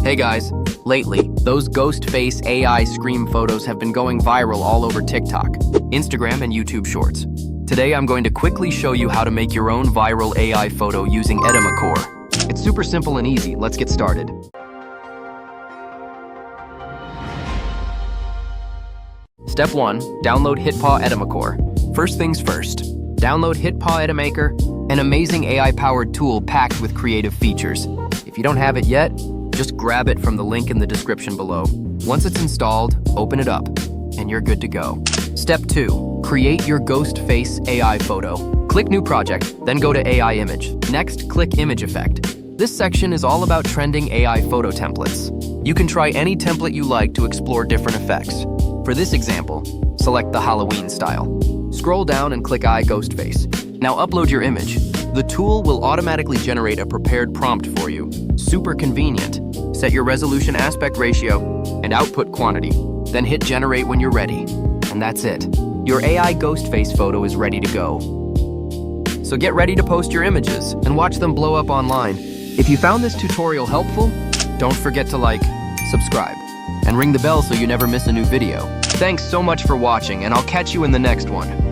Hey guys, lately, those GhostFace AI scream photos have been going viral all over TikTok, Instagram, and YouTube Shorts. Today I'm going to quickly show you how to make your own viral AI photo using Edimakor. It's super simple and easy. Let's get started. Step 1. Download HitPaw Edimakor. First things first, download HitPaw Edimakor, an amazing AI-powered tool packed with creative features. If you don't have it yet, just grab it from the link in the description below. Once it's installed, open it up, and you're good to go. Step 2. Create your GhostFace AI photo. Click New Project, then go to AI Image. Next, click Image Effect. This section is all about trending AI photo templates. You can try any template you like to explore different effects. For this example, select the Halloween style. Scroll down and click iGhostFace. Now upload your image. The tool will automatically generate a prepared prompt for you. Super convenient. Set your resolution aspect ratio and output quantity. Then hit generate when you're ready. And that's it. Your AI GhostFace photo is ready to go. So get ready to post your images and watch them blow up online. If you found this tutorial helpful, don't forget to like, subscribe, and ring the bell so you never miss a new video. Thanks so much for watching, and I'll catch you in the next one.